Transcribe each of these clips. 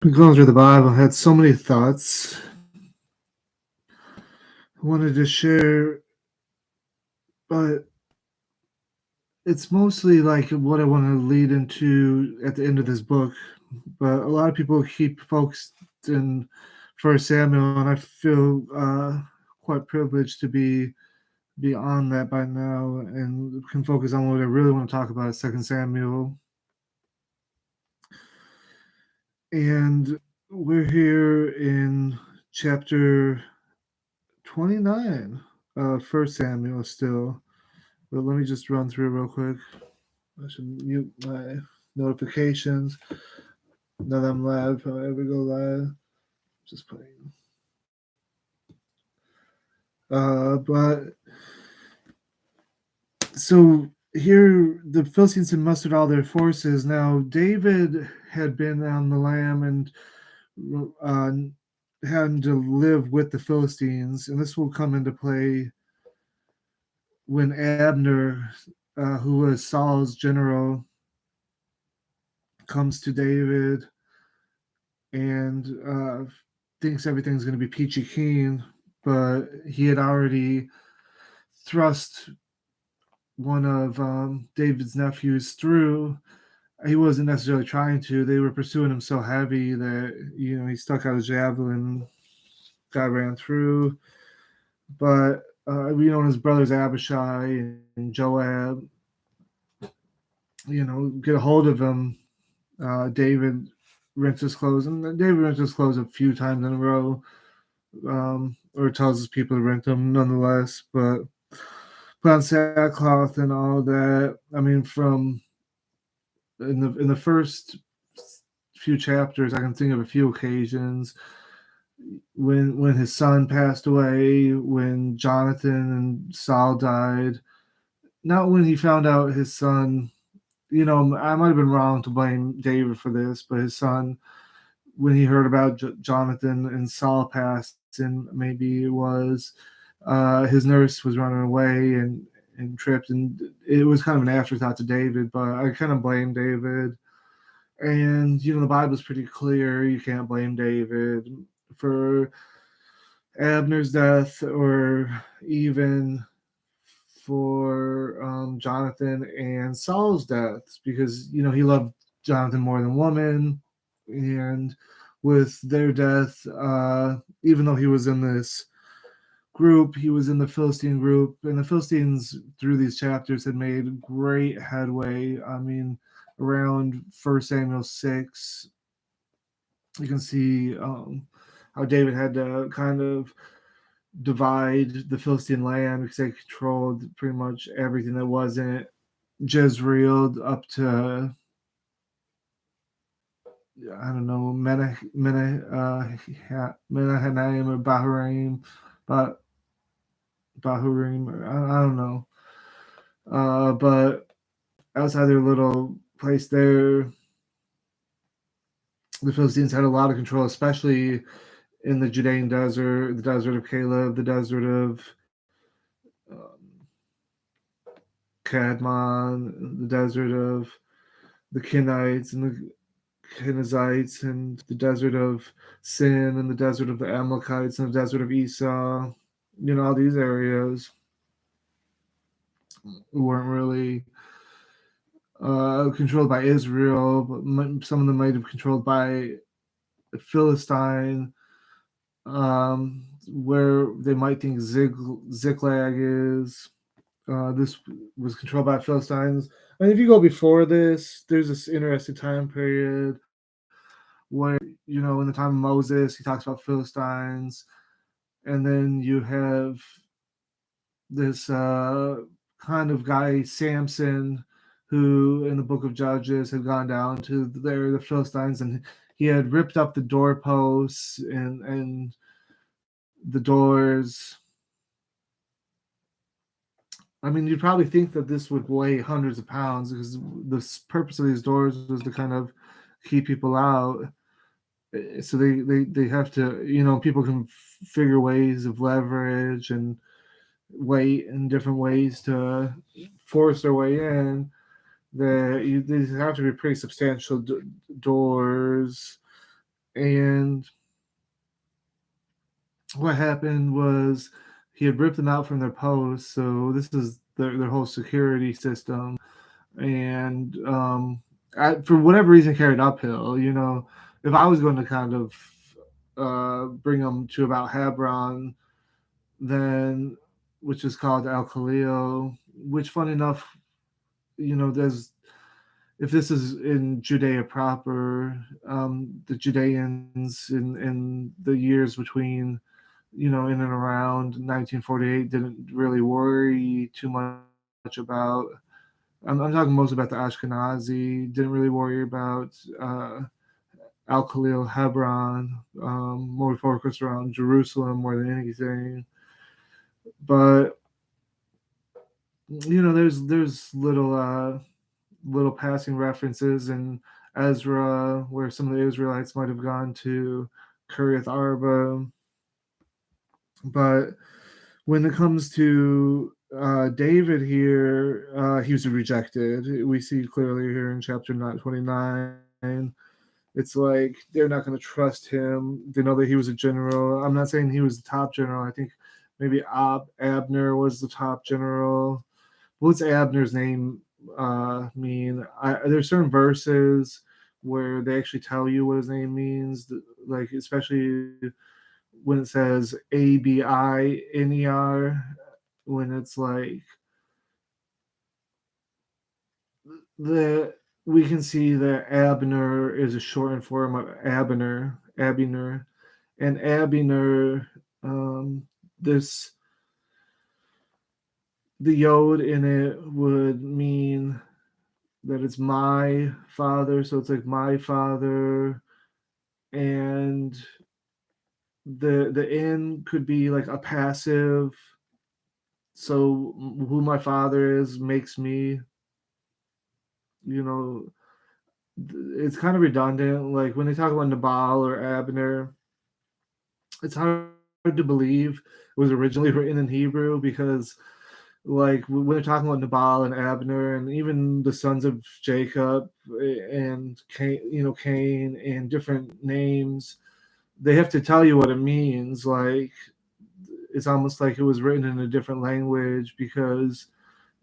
Going through the Bible, I had so many thoughts. I wanted to share, but it's mostly like what I want to lead into at the end of this book. But a lot of people keep focused in First Samuel, and I feel quite privileged to be on that by now, and can focus on what I really want to talk about, Second Samuel. And we're here in chapter 29 of First Samuel still. But let me just run through real quick. I should mute my notifications. Now that I'm live, if I ever go live, just playing. But so here the Philistines had mustered all their forces. Now David had been on the lam and uh, having to live with the Philistines, and this will come into play when Abner, who was Saul's general, comes to David and thinks everything's going to be peachy keen, but he had already thrust one of David's nephews through. He wasn't necessarily trying to. They were pursuing him so heavy that he stuck out a javelin, got ran through. But his brothers Abishai and Joab, get a hold of him. David rents his clothes, and David rents his clothes a few times in a row, or tells his people to rent them nonetheless. But put on sackcloth and all that. I mean, from in the first few chapters, I can think of a few occasions when his son passed away, when Jonathan and Saul died. Not when he found out his son. I might have been wrong to blame David for this, but his son, when he heard about Jonathan and Saul passing, maybe it was his nurse was running away and tripped, and it was kind of an afterthought to David, but I kind of blame David. And the Bible's pretty clear. You can't blame David for Abner's death, or even for Jonathan and Saul's deaths, because he loved Jonathan more than woman. And with their death, even though he was in this group, he was in the Philistine group, and the Philistines through these chapters had made great headway. I mean, around 1 Samuel 6, you can see how David had to kind of divide the Philistine land because they controlled pretty much everything that wasn't Jezreel up to, I don't know, Menahanaim or Bahurim, but Bahurim, or I don't know. But outside their little place there, the Philistines had a lot of control, especially in the Judean desert, the desert of Caleb, the desert of um, Cadmon, the desert of the Kenites and the Kenizzites, and the desert of Sin, and the desert of the Amalekites, and the desert of Esau. All these areas weren't really controlled by Israel, but some of them might have controlled by Philistine, where they might think Ziklag is. This was controlled by Philistines. I mean, if you go before this, there's this interesting time period where, in the time of Moses, he talks about Philistines, and then you have this kind of guy, Samson, who in the book of Judges had gone down to the Philistines, and he had ripped up the doorposts and the doors. I mean, you'd probably think that this would weigh hundreds of pounds, because the purpose of these doors was to kind of keep people out. So they have to, people can figure ways of leverage and weight in different ways to force their way in. These have to be pretty substantial doors, And what happened was he had ripped them out from their posts. So this is their whole security system. And for whatever reason, carried uphill. You know, if I was going to kind of bring them to about Hebron, then which is called Al Khalil, which, funny enough, you know, there's if this is in Judea proper, the Judeans in the years between, you know, in and around 1948 didn't really worry too much about. I'm talking mostly about the Ashkenazi. Didn't really worry about Al Khalil, Hebron, more focused around Jerusalem more than anything. But you know, there's little passing references in Ezra where some of the Israelites might have gone to Kiryat Arba. But when it comes to David here, he was rejected. We see clearly here in chapter 29. It's like they're not going to trust him. They know that he was a general. I'm not saying he was the top general. I think maybe Abner was the top general. What's Abner's name mean? There's certain verses where they actually tell you what his name means, like especially when it says Abiner, when it's like the we can see that Abner is a shortened form of Abiner, and Abiner. This the yod in it would mean that it's my father, so it's like my father, and the in could be like a passive. So who my father is makes me, you know, it's kind of redundant. Like when they talk about Nabal or Abner, it's hard to believe it was originally written in Hebrew because, like, when they're talking about Nabal and Abner and even the sons of Jacob and Cain, you know, Cain and different names, they have to tell you what it means. Like, it's almost like it was written in a different language because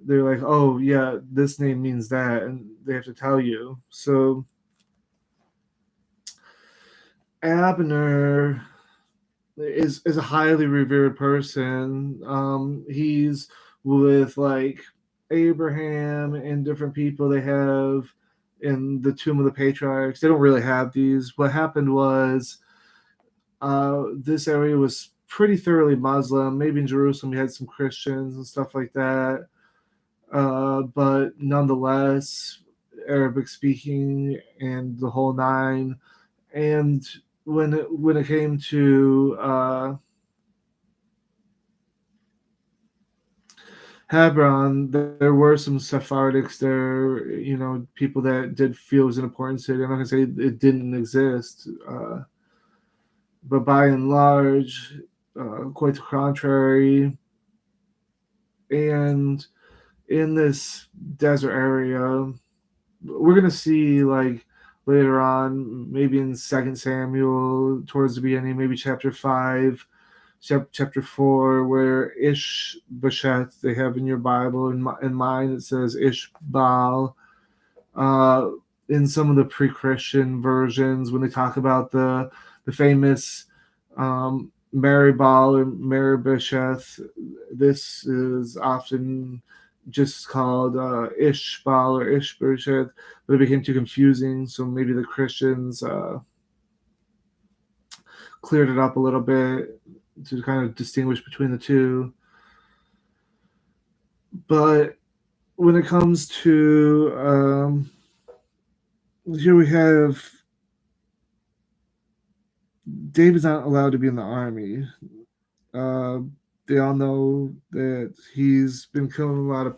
they're like, oh yeah, this name means that, and they have to tell you. So Abner is a highly revered person. He's with like Abraham and different people they have in the Tomb of the Patriarchs. They don't really have these. What happened was this area was pretty thoroughly Muslim. Maybe in Jerusalem you had some Christians and stuff like that, but nonetheless Arabic speaking and the whole nine. And when it came to Hebron, there were some Sephardics there, you know, people that did feel it was an important city. I'm not gonna say it didn't exist, but by and large, quite the contrary. And in this desert area, we're gonna see like later on, maybe in Second Samuel, towards the beginning, maybe chapter 5, chapter 4, where Ishbosheth they have in your Bible. In mine it says Ishbal. Uh, in some of the pre-Christian versions, when they talk about the famous Maribal or Meribosheth, this is often just called Ishbal or Ishbosheth, but it became too confusing. So maybe the Christians cleared it up a little bit to kind of distinguish between the two. But when it comes to here we have David's not allowed to be in the army. Uh, they all know that he's been killing a lot of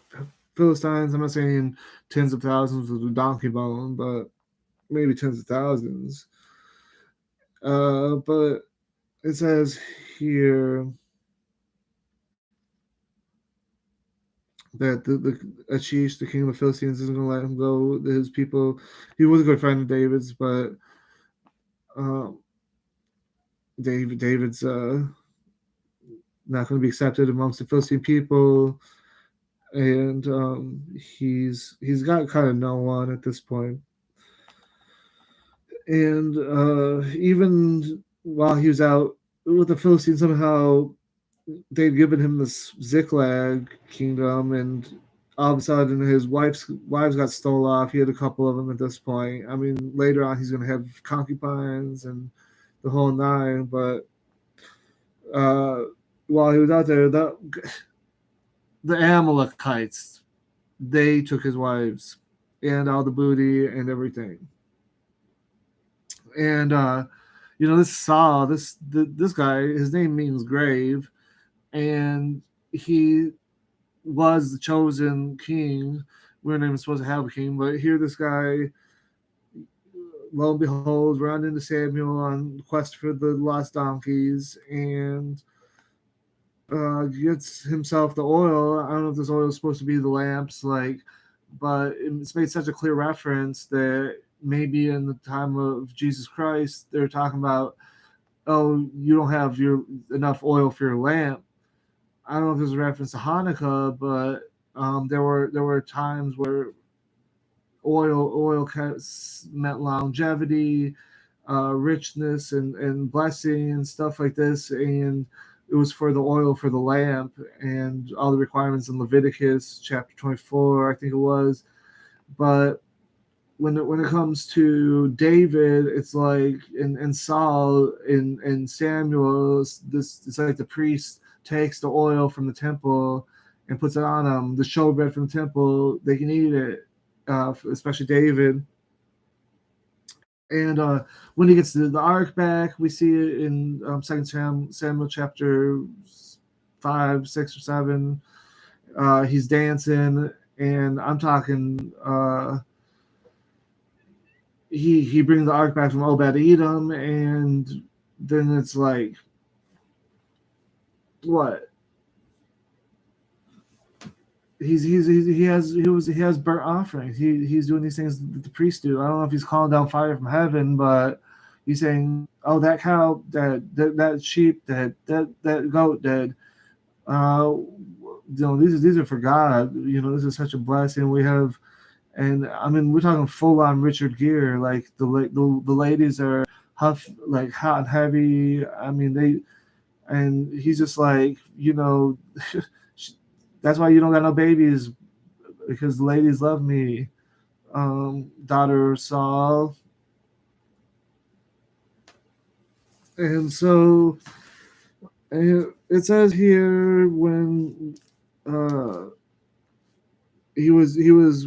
Philistines. I'm not saying tens of thousands with a donkey bone, but maybe tens of thousands. But it says here that the Achish, the king of the Philistines, isn't going to let him go. His people, he was a good friend of David's, but David's not going to be accepted amongst the Philistine people, and he's got kind of no one at this point. And even while he was out with the Philistines, somehow they'd given him this Ziklag kingdom, and all of a sudden his wives got stole off. He had a couple of them at this point. I mean, later on he's going to have concubines and the whole nine. But uh, while he was out there, the Amalekites, they took his wives and all the booty and everything. And this Saul, this guy, his name means grave, and he was the chosen king. We weren't even supposed to have a king, but here this guy, lo and behold, run into Samuel on quest for the lost donkeys, and gets himself the oil. I don't know if this oil is supposed to be the lamps, but it's made such a clear reference that maybe in the time of Jesus Christ, they're talking about, oh, you don't have enough oil for your lamp. I don't know if there's a reference to Hanukkah, but there were times where oil meant longevity, richness, and blessing and stuff like this, and it was for the oil for the lamp and all the requirements in Leviticus chapter 24, I think it was. But when it comes to David, it's like and Saul and Samuel, it's like the priest takes the oil from the temple and puts it on them. The showbread from the temple, they can eat it, especially David. And when he gets the ark back, we see it in Second Samuel chapter 5, 6, or 7. He's dancing, and I'm talking. He brings the ark back from Obed Edom, and then it's like, what? He has burnt offerings. He's doing these things that the priests do. I don't know if he's calling down fire from heaven, but he's saying, "Oh, that cow, that sheep, that goat, these are for God. This is such a blessing we have." And I mean, we're talking full on Richard Gere. Like the ladies are like hot and heavy. I mean, and he's just like, that's why you don't got no babies, because the ladies love me. Daughter Saul. And so it says here when uh, he was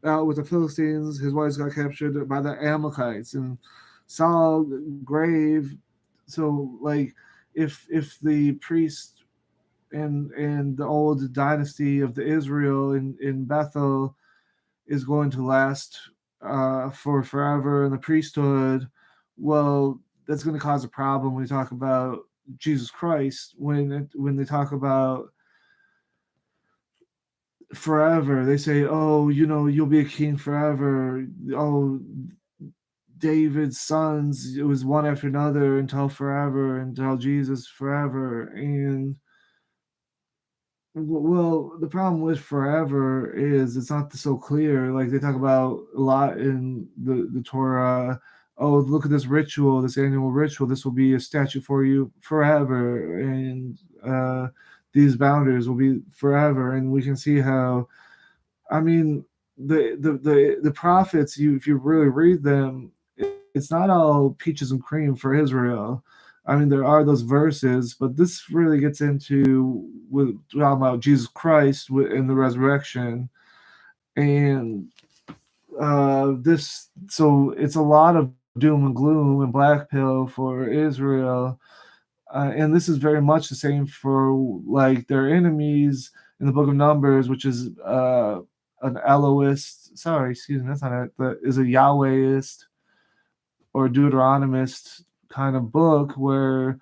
out with the Philistines, his wives got captured by the Amalekites, and Saul grave. So like, if the priest and the old dynasty of the Israel in Bethel is going to last for forever in the priesthood, well, that's going to cause a problem when we talk about Jesus Christ. When they talk about forever, they say, "Oh, you'll be a king forever." Oh, David's sons, it was one after another until forever, until Jesus forever. And well, the problem with forever is it's not so clear. Like they talk about a lot in the Torah. Oh, look at this ritual, this annual ritual. This will be a statute for you forever, and uh, these boundaries will be forever. And we can see how. I mean, the prophets. If you really read them, it's not all peaches and cream for Israel. I mean, there are those verses, but this really gets into with talking about Jesus Christ in the resurrection, and this. So it's a lot of doom and gloom and black pill for Israel, and this is very much the same for like their enemies in the Book of Numbers, which is an Elohist. Sorry, excuse me, that's not it. That is a Yahwehist or Deuteronomist kind of book where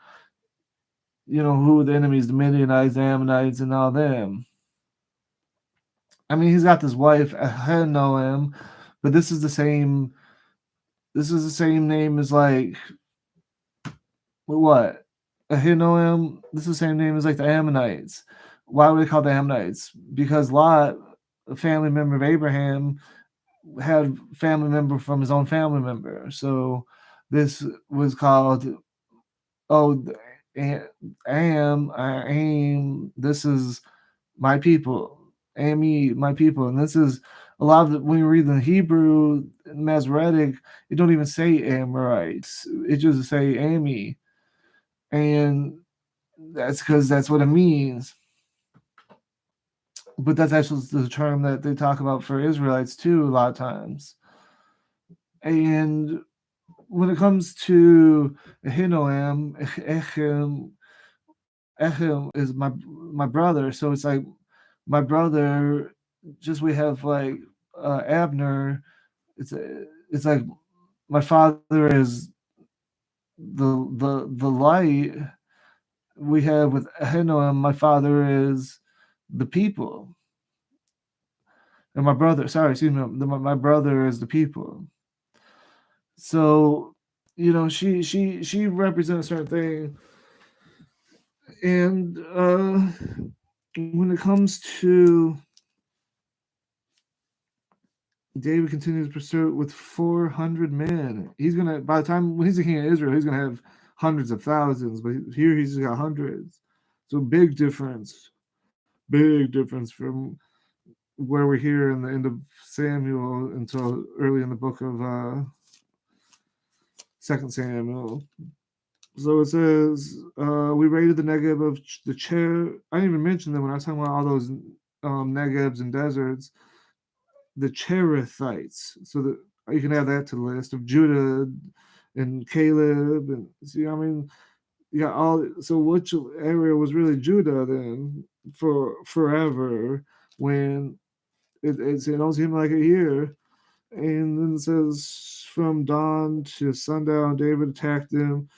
who the enemies, the Midianites, the Ammonites, and all them. I mean, he's got this wife Ahinoam, but this is the same name as like what? Ahinoam, this is the same name as like the Ammonites. Why were they called the Ammonites? Because Lot, a family member of Abraham, had family member from his own family member. So this was called, oh, aim, this is my people. Ami, my people. And this is a lot of when you read the Hebrew, Masoretic, it don't even say Amorites. It just say Ami. And that's because that's what it means. But that's actually the term that they talk about for Israelites too, a lot of times. And when it comes to Ahinoam, Echem is my brother. So it's like my brother. Just we have like Abner. It's like my father is the light. We have with Ahinoam, my father is the people, and my brother. Sorry, excuse me. My brother is the people. So she represents a certain thing, and when it comes to David continues to pursue with 400 men. He's gonna by the time when he's the king of Israel, he's gonna have hundreds of thousands, but here he's got hundreds. So big difference from where we're here in the end of Samuel until early in the book of Second Samuel. So it says we raided the Negev of the Cher. I didn't even mention them when I was talking about all those Negebs and deserts. The Cherethites. So that you can add that to the list of Judah and Caleb, and see, I mean, you got all. So which area was really Judah then for forever when it only seemed like a year, and then it says from dawn to sundown, David attacked them.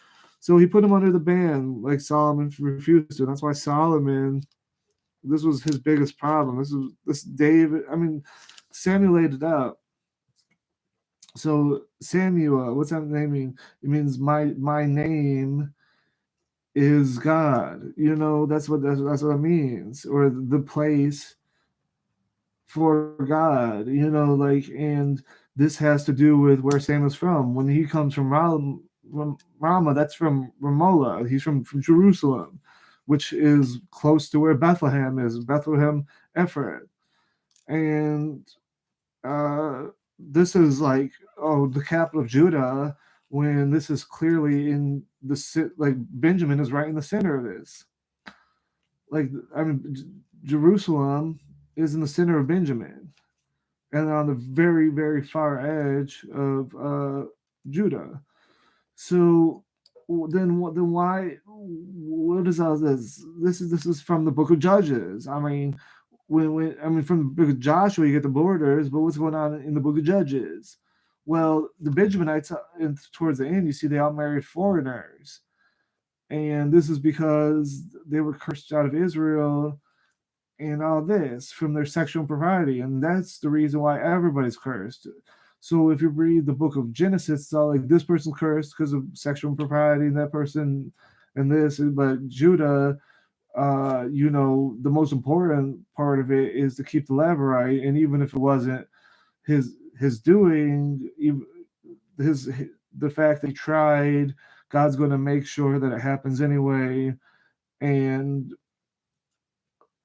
So he put him under the ban, like Solomon refused to. And that's why Solomon, this was his biggest problem. This David. I mean, Samuel laid it out. So Samuel, what's that name mean? It means my name is God. That's what it means, or the place for God. Like, and this has to do with where Samuel's from. When he comes from Ramah, that's from Ramola. He's from Jerusalem, which is close to where Bethlehem is. Bethlehem, Ephraim, and this is like, oh, the capital of Judah, when this is clearly in like Benjamin is right in the center of this. Like, I mean, Jerusalem is in the center of Benjamin and on the very, very far edge of Judah. So then why? What is all this? This is from the Book of Judges. I mean, when from the Book of Joshua you get the borders, but what's going on in the Book of Judges? Well, the Benjaminites towards the end, you see they all married foreigners, and this is because they were cursed out of Israel and all this from their sexual impropriety, and that's the reason why everybody's cursed. So if you read the book of Genesis, it's all like this person's cursed because of sexual impropriety, and that person, and this. But Judah, the most important part of it is to keep the Levirate, and even if it wasn't his doing, his the fact that he tried, God's going to make sure that it happens anyway. And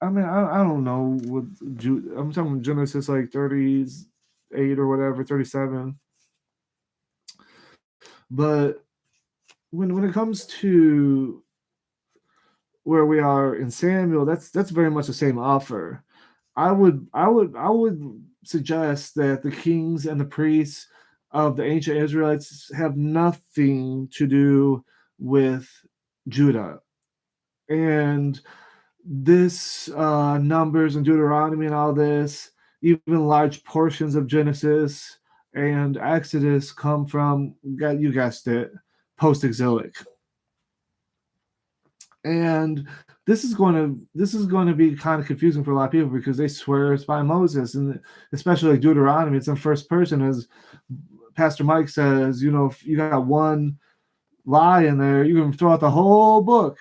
I mean, I don't know what I'm talking Genesis like 38 or whatever, 37. But when it comes to where we are in Samuel, that's very much the same offer. I would suggest that the kings and the priests of the ancient Israelites have nothing to do with Judah. And this Numbers and Deuteronomy and all this, even large portions of Genesis and Exodus come from, you guessed it, post-exilic. And this is going to be kind of confusing for a lot of people because they swear it's by Moses, and especially like Deuteronomy, it's in first person, as Pastor Mike says. If you got one lie in there, you can throw out the whole book.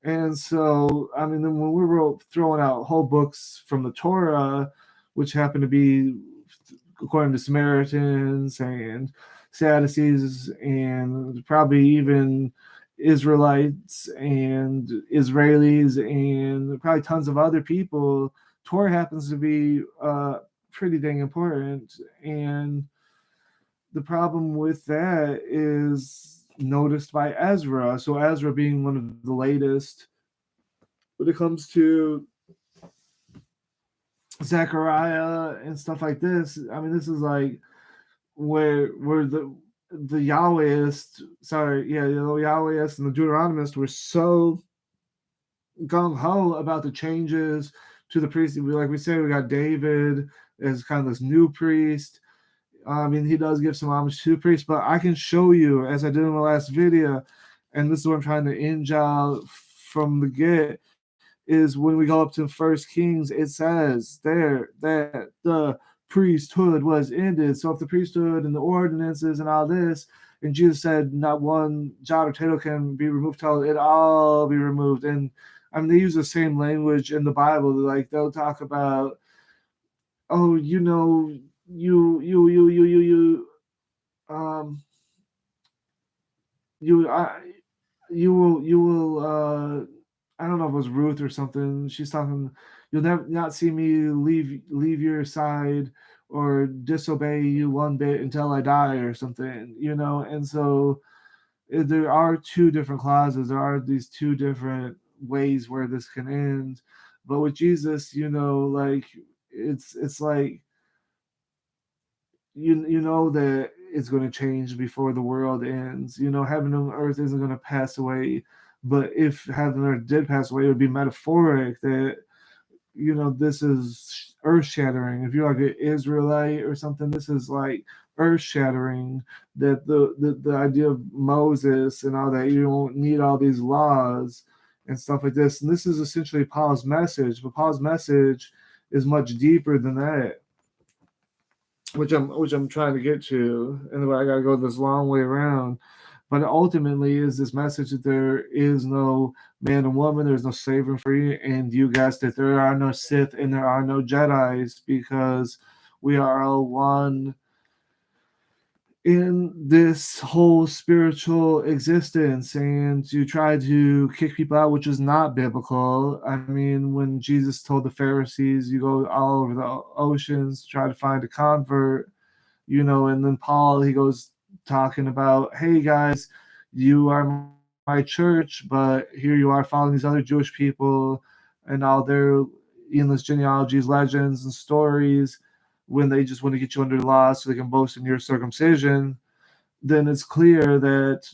And so, I mean, then when we were throwing out whole books from the Torah, which happened to be according to Samaritans and Sadducees and probably even Israelites and Israelis and probably tons of other people, Torah happens to be pretty dang important. And the problem with that is noticed by Ezra. So Ezra being one of the latest when it comes to Zechariah and stuff like this. I mean, this is like where the Yahwehists, sorry, yeah, the Yahwehists and the Deuteronomists were so gung ho about the changes to the priest. Like we say, we got David as kind of this new priest. I mean, he does give some homage to the priest, but I can show you, as I did in the last video, and this is what I'm trying to inch out from the get, is when we go up to First Kings, it says there that the priesthood was ended. So if the priesthood and the ordinances and all this, and Jesus said not one jot or tittle can be removed till it all be removed. And I mean, they use the same language in the Bible. Like they'll talk about, oh, um, you, I, you will I don't know if it was Ruth or something. She's talking, you'll never not see me leave your side or disobey you one bit until I die or something, and so there are two different clauses. There are these two different ways where this can end. But with Jesus, like it's like you know that it's going to change before the world ends. Heaven and earth isn't going to pass away, but if heaven and earth did pass away, it would be metaphoric that this is earth shattering. If you're like an Israelite or something, this is like earth shattering. That the idea of Moses and all that, you don't need all these laws and stuff like this. And this is essentially Paul's message, but Paul's message is much deeper than that, which I'm trying to get to, and I got to go this long way around. But ultimately, is this message that there is no man and woman, there's no slave and free, and you guys that there are no Sith and there are no Jedi's, because we are all one in this whole spiritual existence. And you try to kick people out, which is not biblical. I mean, when Jesus told the Pharisees, you go all over the oceans, try to find a convert, and then Paul, he goes talking about, hey guys, you are my church, but here you are following these other Jewish people and all their endless genealogies, legends, and stories when they just want to get you under the law so they can boast in your circumcision. Then it's clear that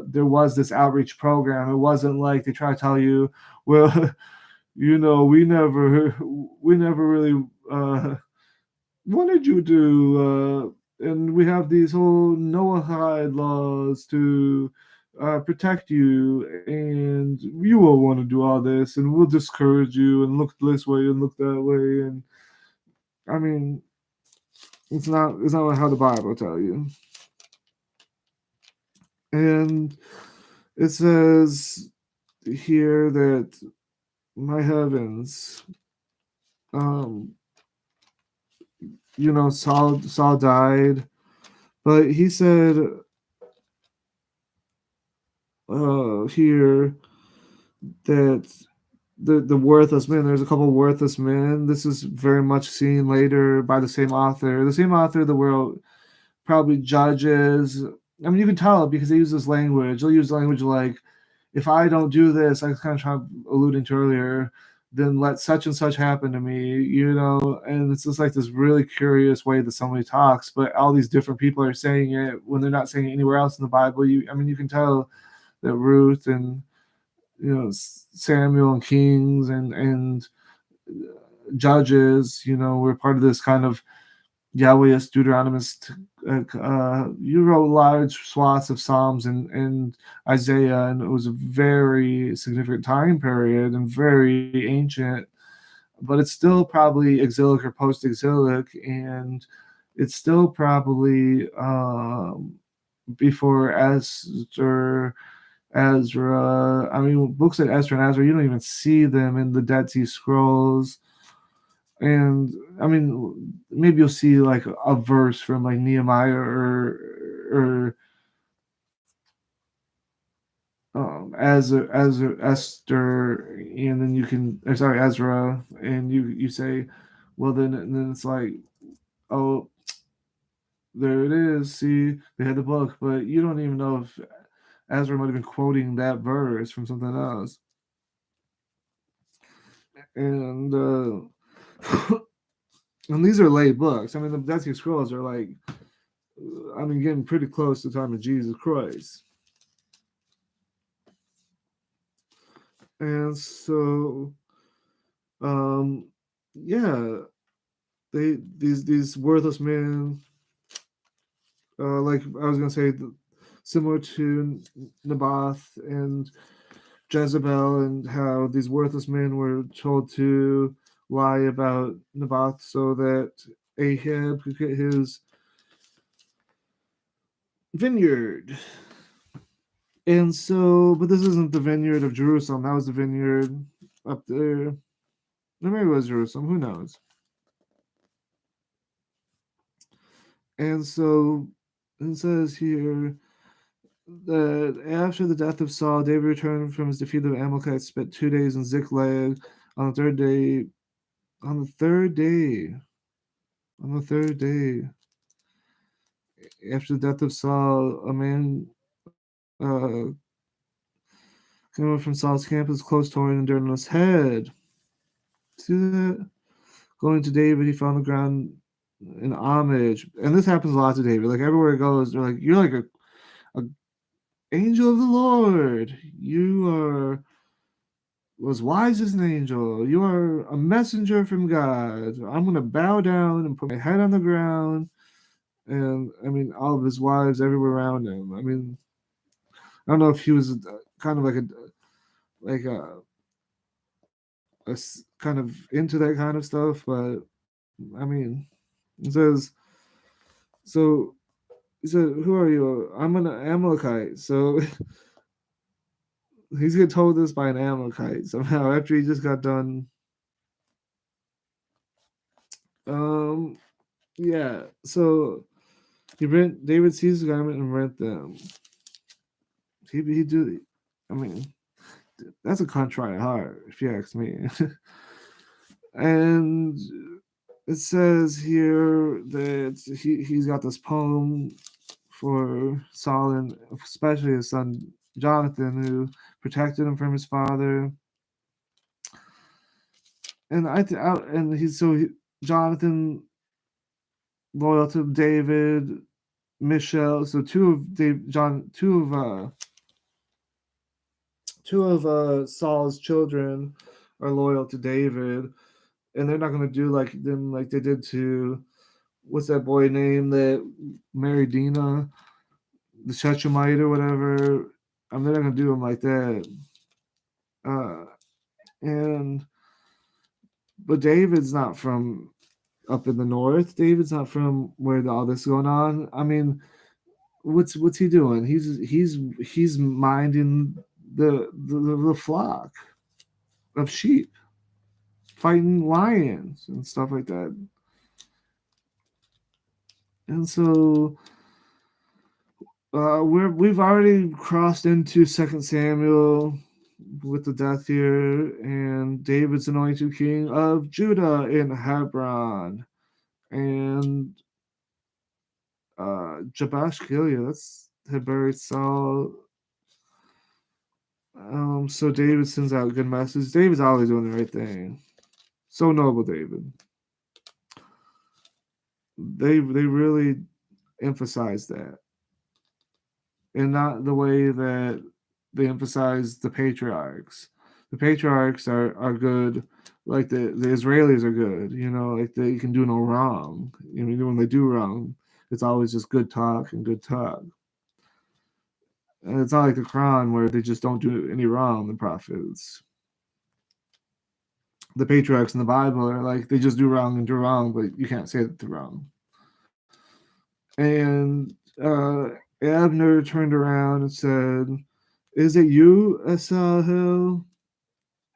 there was this outreach program. It wasn't like they try to tell you, well, we never really wanted you to, and we have these whole Noahide laws to protect you, and you will want to do all this, and we'll discourage you and look this way and look that way. And I mean, it's not how the Bible tell you. And it says here that my heavens, um, Saul died, but he said here that the worthless men. There's a couple worthless men. This is very much seen later by the same author. The same author that will probably judges. I mean, you can tell because they use this language. They'll use language like, if I don't do this, I was kind of alluding to earlier, then let such and such happen to me, and it's just like this really curious way that somebody talks, but all these different people are saying it when they're not saying it anywhere else in the Bible. You can tell that Ruth and Samuel and Kings and Judges, were part of this kind of Yahwehist Deuteronomist. You wrote large swaths of Psalms and Isaiah, and it was a very significant time period and very ancient, but it's still probably exilic or post-exilic, and it's still probably before Ezra. I mean, books like Ezra and Ezra, you don't even see them in the Dead Sea Scrolls. And I mean, maybe you'll see like a verse from like Nehemiah or Esther, and then you can, or sorry, Ezra, and you say, well, then it's like, oh, there it is. See, they had the book, but you don't even know if Ezra might have been quoting that verse from something else. And and these are late books. I mean, the Dead Sea Scrolls are like, I mean, getting pretty close to the time of Jesus Christ. And so, um, yeah, these worthless men, like I was gonna say, similar to Naboth and Jezebel, and how these worthless men were told to lie about Naboth so that Ahab could get his vineyard. And so, but this isn't the vineyard of Jerusalem. That was the vineyard up there. Or maybe it was Jerusalem. Who knows? And so it says here that after the death of Saul, David returned from his defeat of the Amalekites, spent 2 days in Ziklag. On the third day, on the third day, on the third day, after the death of Saul, a man came up from Saul's camp, his clothes torn and dirt on his head. See that? Going to David, he found the ground in homage, and this happens a lot to David. Like everywhere he goes, they're like, "You're like a angel of the Lord. You are was wise as an angel. You are a messenger from God. I'm gonna bow down and put my head on the ground." And I mean, all of his wives everywhere around him. I mean, I don't know if he was kind of like kind of into that kind of stuff, but I mean, it says so. He said, "Who are you?" I'm an Amalekite. So he's getting told this by an Amalekite somehow after he just got done. Um, yeah. So David sees the garment and rent them. He do. I mean, that's a contrite heart, if you ask me. And it says here that he's got this poem for Saul and especially his son Jonathan, who protected him from his father. And and Jonathan loyal to David, Michelle. So two of Saul's children are loyal to David, and they're not going to do like them like they did to what's that boy name that married Dina, the Shechemite or whatever. I mean, they're not going to do him like that. Uh, and but David's not from up in the north. David's not from where all this is going on. I mean, what's he doing? He's minding the flock of sheep, fighting lions and stuff like that. And so we've already crossed into Second Samuel with the death here, and David's anointed king of Judah in Hebron, and Jabash Gilead. That's had buried Saul. So David sends out a good message. David's always doing the right thing. So noble, David. They really emphasize that, and not the way that they emphasize the patriarchs. The patriarchs are good, like the Israelis are good. You know, like they can do no wrong. I mean, when they do wrong, it's always just good talk and good talk. And it's not like the Quran where they just don't do any wrong. The prophets, the patriarchs in the Bible are like they just do wrong and do wrong, but you can't say that they're wrong. And uh, Abner turned around and said, "Is it you, Asahel?"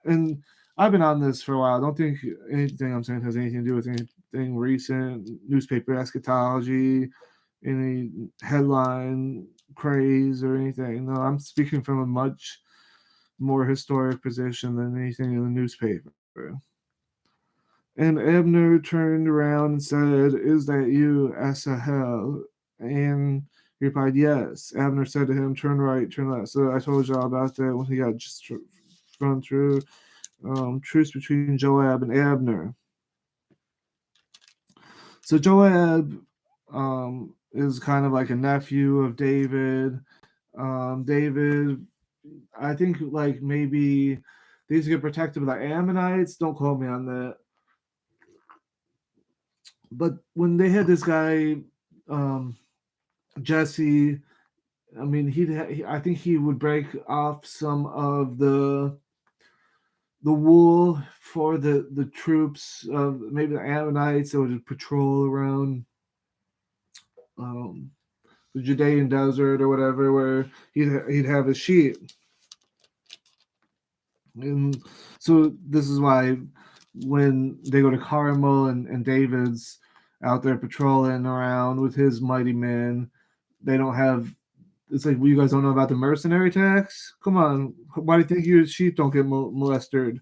And I've been on this for a while. I don't think anything I'm saying has anything to do with anything recent, newspaper eschatology, any headline craze or anything. No, I'm speaking from a much more historic position than anything in the newspaper. And Abner turned around and said, "Is that you, Asahel?" And he replied, "Yes." Abner said to him, "Turn right, turn left." So I told y'all about that when he got just run through. Truce between Joab and Abner. So Joab is kind of like a nephew of David. David, I think like maybe they used to get protected by the Ammonites. Don't quote me on that. But when they had this guy, um, Jesse, I mean, I think he would break off some of the wool for the troops of maybe the Ammonites that would patrol around um, the Judean desert or whatever, where he'd have his sheep. And so this is why when they go to Carmel and David's out there patrolling around with his mighty men, they don't have. It's like, well, you guys don't know about the mercenary tax? Come on, why do you think your sheep don't get molested?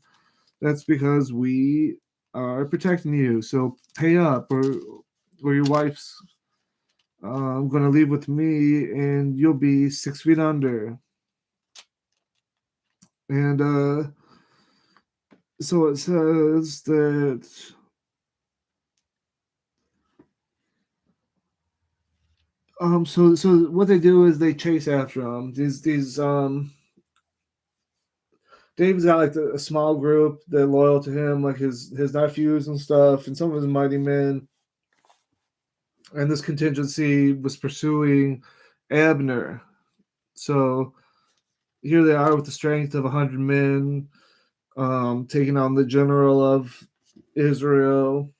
That's because we are protecting you. So pay up, or your wife's going to leave with me, and you'll be 6 feet under. And so it says that so what they do is they chase after him. These Dave's got like a small group that are loyal to him, like his nephews and stuff, and some of his mighty men. And this contingency was pursuing Abner. So here they are with the strength of 100 men, taking on the general of Israel,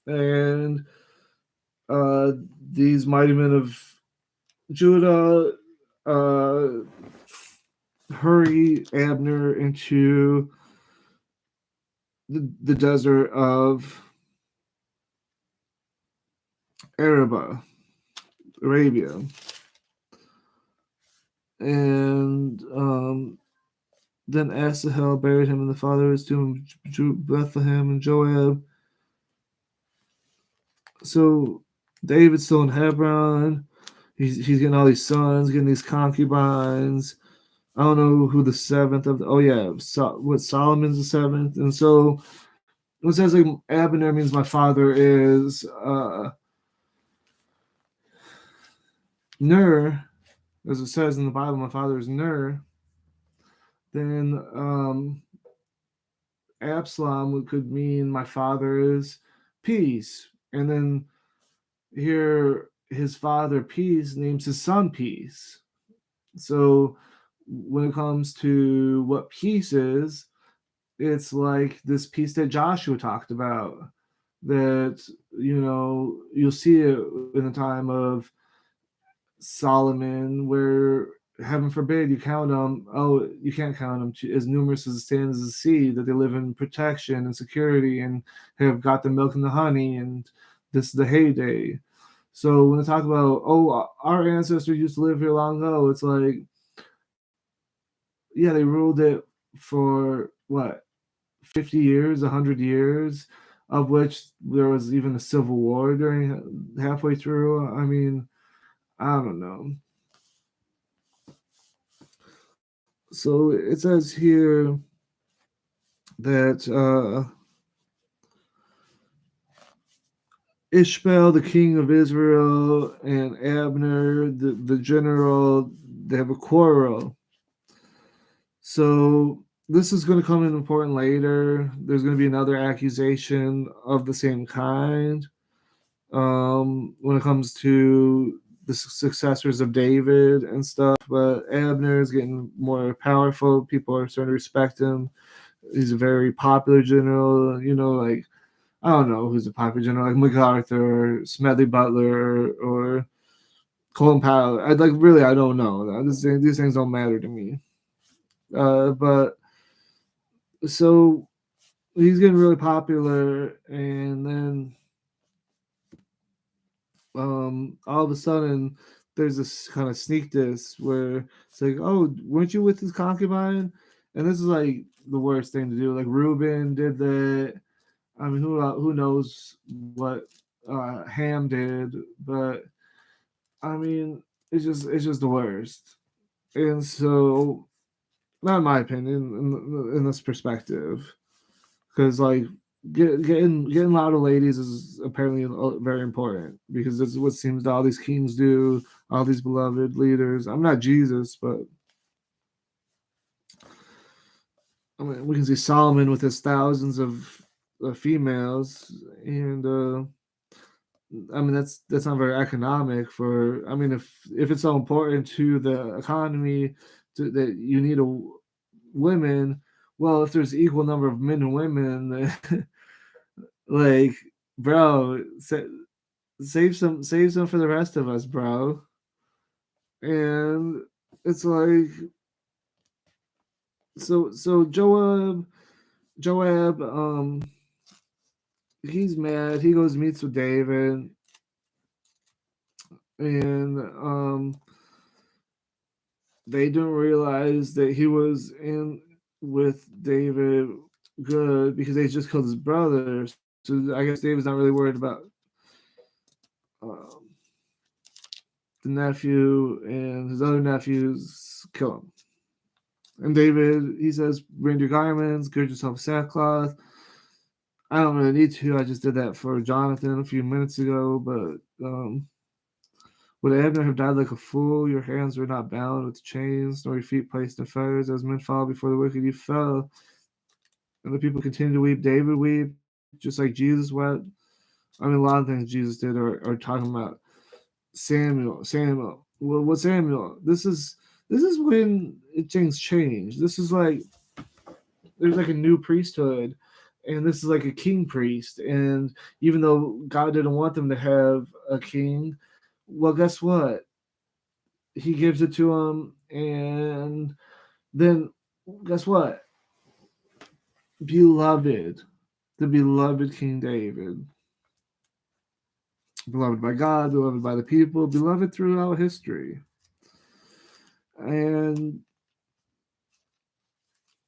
and uh, these mighty men of Judah uh, hurry Abner into the desert of Arabia. And then Asahel buried him in the father's tomb of Bethlehem and Joab. So David's still in Hebron. He's getting all these sons, getting these concubines. I don't know who the seventh of. Solomon's the seventh, and so it says like Abner means my father is Ner, as it says in the Bible, my father is Ner. Then Absalom could mean my father is peace, and then here his father peace names his son peace. So when it comes to what peace is, it's like this peace that Joshua talked about, that you'll see it in the time of Solomon, where heaven forbid you count them. Oh, you can't count them as numerous as the sands of the sea. That they live in protection and security and have got the milk and the honey, and this is the heyday. So when they talk about, oh, our ancestors used to live here long ago, it's like, yeah, they ruled it for what, 50 years, 100 years, of which there was even a civil war during halfway through. I mean, I don't know. So it says here that Ishmael, the king of Israel, and Abner, the general, they have a quarrel. So this is going to come in important later. There's going to be another accusation of the same kind when it comes to the successors of David and stuff. But Abner is getting more powerful. People are starting to respect him. He's a very popular general. Like, I don't know who's a popular general, like MacArthur or Smedley Butler or Colin Powell. I like really I don't know. These things don't matter to me. But so he's getting really popular, and then all of a sudden there's this kind of sneak diss where it's like, oh, weren't you with this concubine? And this is like the worst thing to do. Like Ruben did that. I mean, who knows what Ham did, but I mean, it's just the worst. And so, not in my opinion, in this perspective, because like getting loud of ladies is apparently very important because this is what seems to all these kings do, all these beloved leaders. I'm not Jesus, but I mean, we can see Solomon with his thousands of females, and I mean that's not very economic for. I mean, if it's so important to the economy that you need women, well, if there's equal number of men and women, like bro, save some for the rest of us, bro. And it's like so Joab he's mad. He goes meets with David, and they don't realize that he was in with David good because they just killed his brother. So I guess David's not really worried about um, the nephew, and his other nephews kill him. And David, he says, "Bring your garments, gird yourself sackcloth." I don't really need to. I just did that for Jonathan a few minutes ago, but would Abner have died like a fool? Your hands were not bound with chains, nor your feet placed in fetters. As men fall before the wicked, you fell. And the people continue to weep. David wept, just like Jesus wept. I mean, a lot of things Jesus did are talking about Samuel. Well, what Samuel? This is when things change. This is like there's like a new priesthood, and this is like a king priest. And even though God didn't want them to have a king, well, guess what? He gives it to him, and then guess what? Beloved, the beloved King David, beloved by God, beloved by the people, beloved throughout history. And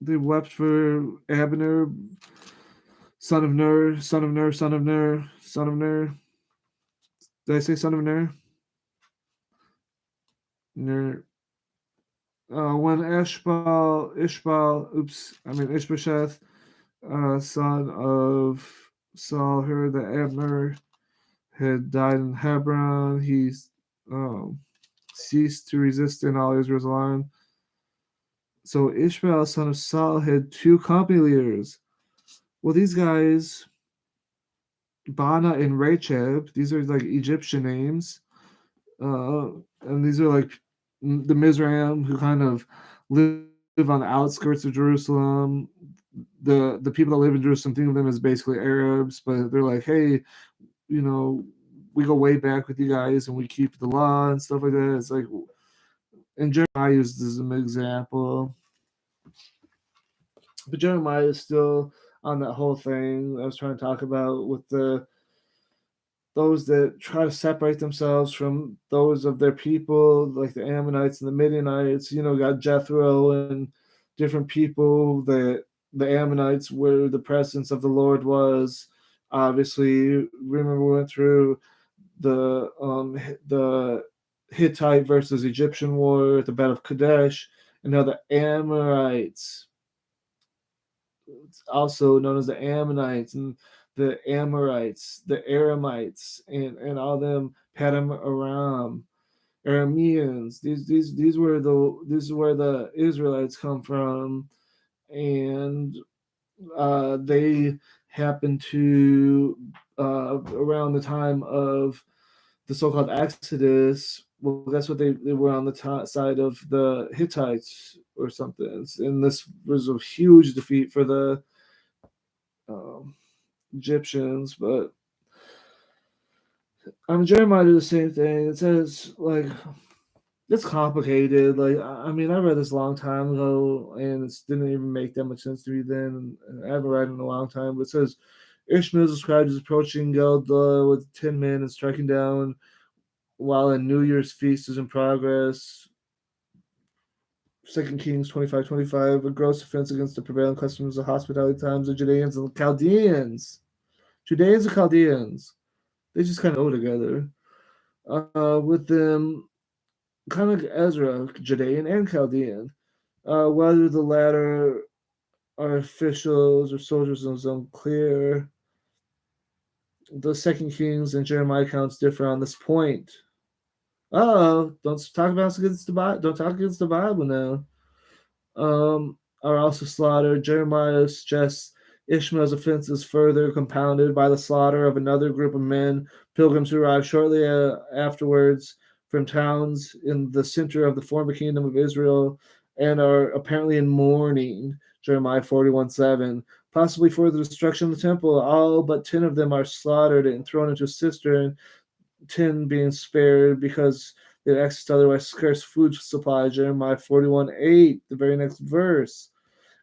they wept for Abner, son of Ner, son of Ner, son of Ner, son of Ner. Did I say son of Ner? Ner. When Ishbosheth, son of Saul, heard that Abner had died in Hebron, he um, ceased to resist in all Israel's alarm. So Ishmael, son of Saul, had two company leaders. Well, these guys, Bana and Rechab, these are like Egyptian names. And these are like the Mizraim who kind of live on the outskirts of Jerusalem. The people that live in Jerusalem think of them as basically Arabs, but they're like, hey, you know, we go way back with you guys and we keep the law and stuff like that. It's like, and Jeremiah uses this as an example, but Jeremiah is still on that whole thing I was trying to talk about with those that try to separate themselves from those of their people, like the Ammonites and the Midianites. Got Jethro and different people that the Ammonites, where the presence of the Lord was. Obviously, remember we went through the Hittite versus Egyptian war at the Battle of Kadesh, and now the Amorites, also known as the Ammonites and the Amorites, the Aramites, and all them Padam Aram, Arameans. These were this is where the Israelites come from, and they happen to around the time of the so-called Exodus. Well, that's what they were on the side of the Hittites or something, and this was a huge defeat for the um, Egyptians. But Jeremiah did the same thing. It says like it's complicated. Like I mean, I read this a long time ago, and it didn't even make that much sense to me then. And I haven't read it in a long time. But it says Ishmael is described as approaching Gelda with 10 men and striking down while a New Year's feast is in progress. 2 Kings 25:25, a gross offense against the prevailing customs of hospitality times of Judeans and Chaldeans. Judeans and Chaldeans. They just kind of go together. With them, kind of like Ezra, Judean and Chaldean. Whether the latter are officials or soldiers is unclear. The Second Kings and Jeremiah accounts differ on this point. Don't talk about against the Bible. Don't talk against the Bible now. Are also slaughtered. Jeremiah suggests Ishmael's offense is further compounded by the slaughter of another group of men, pilgrims who arrived shortly afterwards from towns in the center of the former kingdom of Israel and are apparently in mourning. Jeremiah 41:7. Possibly for the destruction of the temple. All but 10 of them are slaughtered and thrown into a cistern, 10 being spared because they had access to otherwise scarce food supply. Jeremiah 41:8, the very next verse.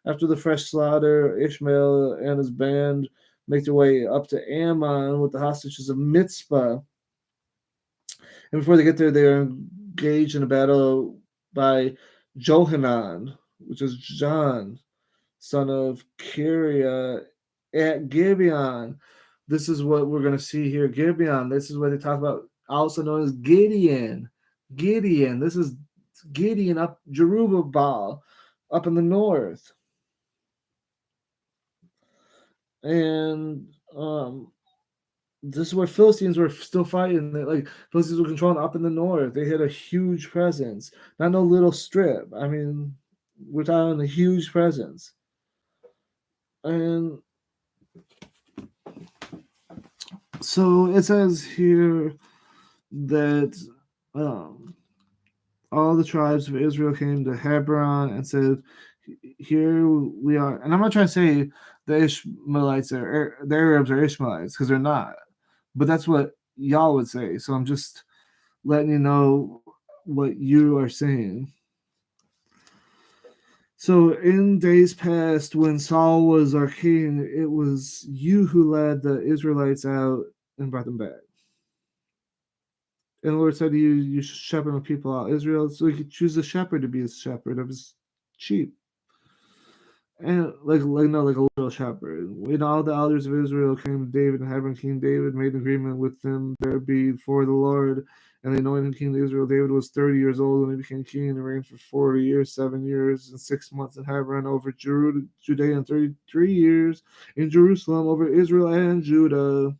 After the fresh slaughter, Ishmael and his band make their way up to Ammon with the hostages of Mitzpah. And before they get there, they are engaged in a battle by Johanan, which is John, son of Kiriah, at Gibeon. This is what we're going to see here. Gibeon. This is what they talk about, also known as Gideon. Gideon. This is Gideon up Jerubbaal, up in the north. And this is where Philistines were still fighting. Like Philistines were controlling up in the north. They had a huge presence, not no little strip. I mean, we're talking a huge presence. And so it says here that all the tribes of Israel came to Hebron and said, "Here we are." And I'm not trying to say the Ishmaelites are the Arabs are Ishmaelites because they're not, but that's what y'all would say. So I'm just letting you know what you are saying. So in days past, when Saul was our king, it was you who led the Israelites out and brought them back. And the Lord said to you, "You should shepherd my people out, Israel." So he could choose a shepherd to be a shepherd of his sheep. And like a little shepherd. When all the elders of Israel came to David and having King David made an agreement with them there before the Lord, and they anointed King of Israel. David was 30 years old when he became king and reigned for 40 years, 7 years, and 6 months in Hebron over Judea, and 33 years in Jerusalem over Israel and Judah.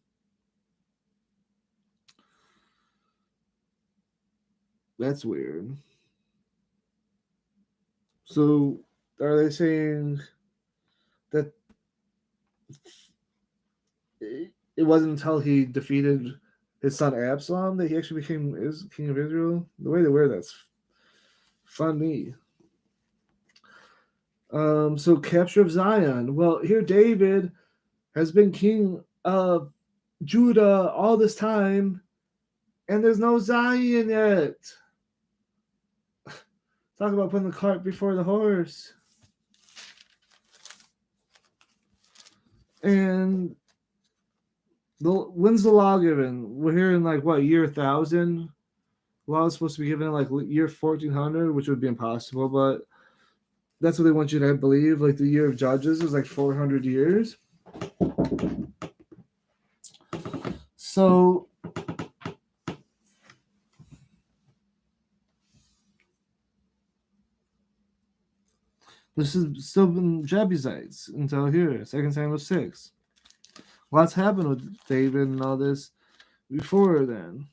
That's weird. So are they saying that it wasn't until he defeated his son Absalom that he actually became king of Israel? The way they wear that's funny. So capture of Zion. Well, here David has been king of Judah all this time, and there's no Zion yet. Talk about putting the cart before the horse. And when's the law given? We're here in like what, year 1000? Law is supposed to be given in like year 1400, which would be impossible, but that's what they want you to believe. Like the year of Judges is like 400 years. So this has still been Jebusites until here, 2 Samuel 6. Lots happened with David and all this before then.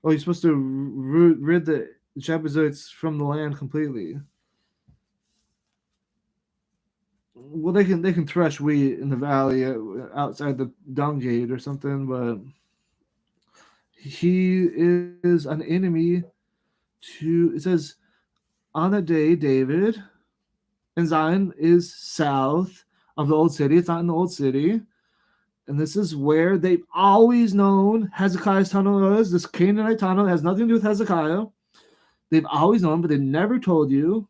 Oh, he's supposed to rid the Jebusites from the land completely. Well, they can thresh wheat in the valley outside the dung gate or something, but he is an enemy to. It says on that day, David and Zion is south of the old city. It's not in the old city. And this is where they've always known Hezekiah's tunnel is. This Canaanite tunnel has nothing to do with Hezekiah. They've always known, but they never told you.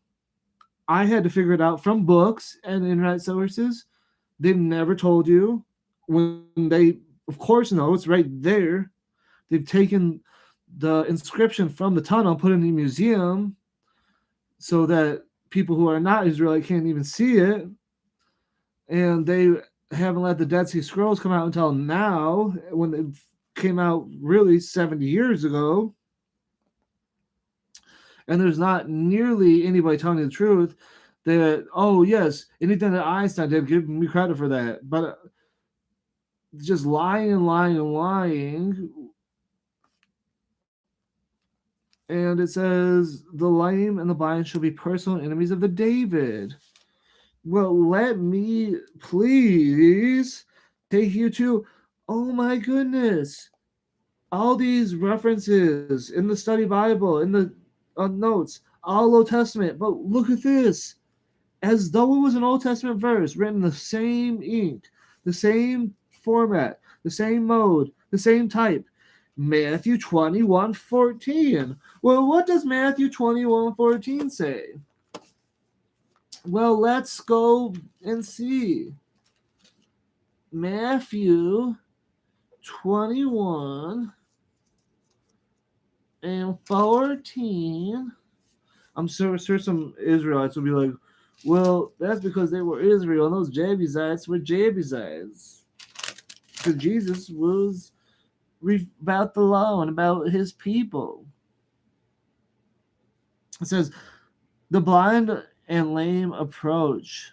I had to figure it out from books and internet sources. They've never told you. When they, of course, know it's right there. They've taken the inscription from the tunnel, put it in a museum, so that people who are not Israelite can't even see it. And they haven't let the Dead Sea Scrolls come out until now, when they came out really 70 years ago. And there's not nearly anybody telling you the truth that, oh, yes, anything that Einstein did, give me credit for that. But just lying and lying and lying. And it says, the lame and the blind shall be personal enemies of the David. Well, let me please take you to, oh my goodness, all these references in the study Bible, in the notes, all Old Testament. But look at this, as though it was an Old Testament verse written in the same ink, the same format, the same mode, the same type. Matthew 21:14. Well, what does Matthew 21:14 say? Well, let's go and see. Matthew 21:14. I'm sure some Israelites will be like, well, that's because they were Israel, and those Jebusites were Jebusites. Because Jesus was about the law and about his people. It says, the blind and lame approach.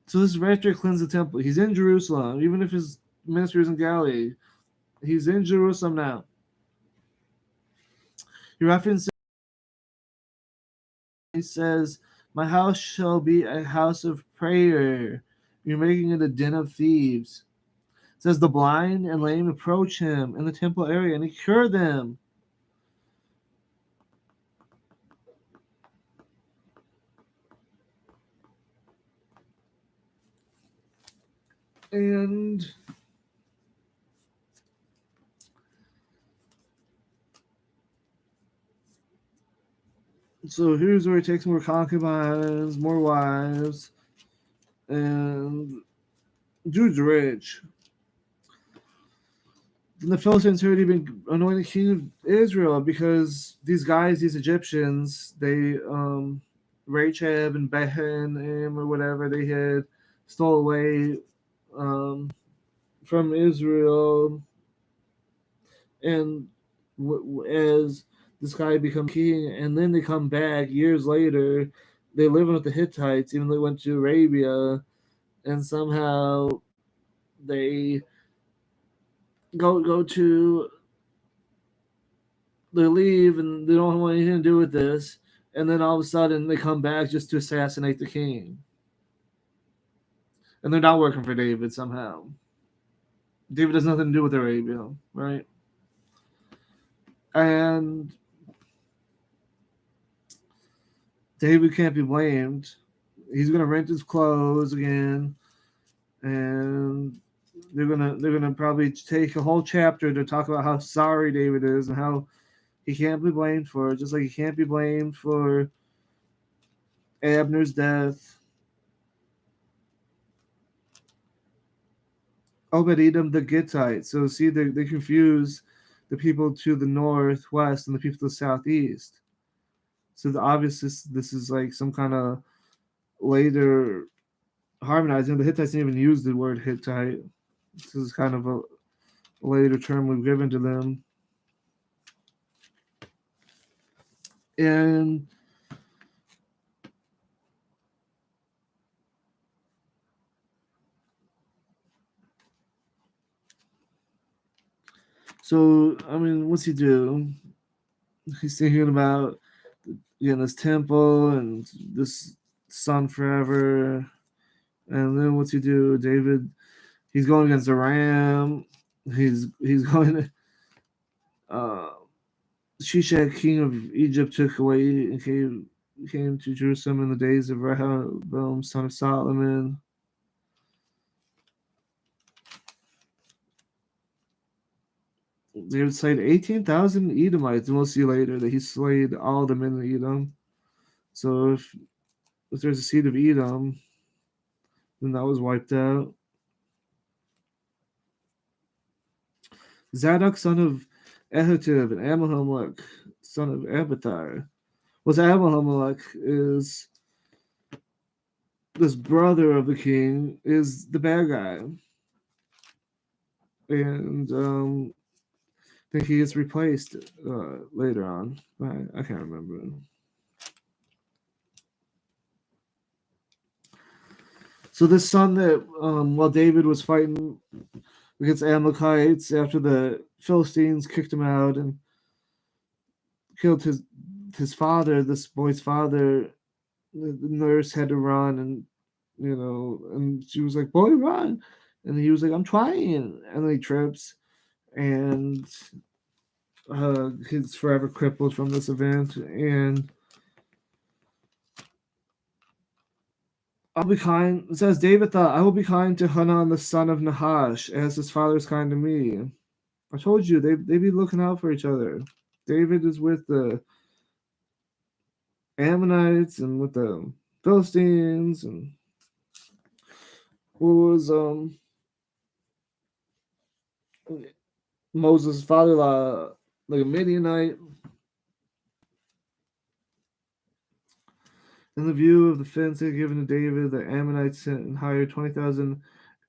So this is right after he cleansed the temple. He's in Jerusalem, even if his ministry is in Galilee. He's in Jerusalem now. He references, he says, my house shall be a house of prayer. You're making it a den of thieves. It says the blind and lame approach him in the temple area and he cured them. And so here's where he takes more concubines, more wives, and dude's rich. Then the Philistines had already been anointed king of Israel because these guys, these Egyptians, they Rachab and Behanim or whatever, they had stole away from Israel, and as this guy becomes king, and then they come back years later, they live with the Hittites, even though they went to Arabia, and somehow they go to they leave and they don't want anything to do with this, and then all of a sudden they come back just to assassinate the king, and they're not working for David somehow. David has nothing to do with Arabia, right? And David can't be blamed. He's gonna rent his clothes again, and they're gonna probably take a whole chapter to talk about how sorry David is and how he can't be blamed for it, just like he can't be blamed for Abner's death. Obed-Edom the Gittite. So see, they confuse the people to the northwest and the people to the southeast. So the obvious this is like some kind of later harmonizing. The Hittites didn't even use the word Hittite. This is kind of a later term we've given to them. And so, I mean, what's he do? He's thinking about this temple and this son forever. And then what's he do? David, he's going against Aram. He's going to Shishak, king of Egypt, took away and came to Jerusalem in the days of Rehoboam, son of Solomon. David slayed 18,000 Edomites, and we'll see later that he slayed all the men of Edom. So if there's a seed of Edom, then that was wiped out. Zadok, son of Ahitub, and Ahimelech, son of Abiathar. Well, Ahimelech is this brother of the king, is the bad guy. And I think he gets replaced later on. I can't remember. So this son that while David was fighting against Amalekites after the Philistines kicked him out and killed his father, this boy's father, the nurse had to run, and and she was like, "Boy, run!" And he was like, "I'm trying," and then he trips, and he's forever crippled from this event. And I'll be kind. It says David thought, "I will be kind to Hanan the son of Nahash, as his father is kind to me." I told you they be looking out for each other. David is with the Ammonites and with the Philistines, and who was Moses' father-in-law, like a Midianite. In the view of the fence they had given to David, the Ammonites sent and hired 20,000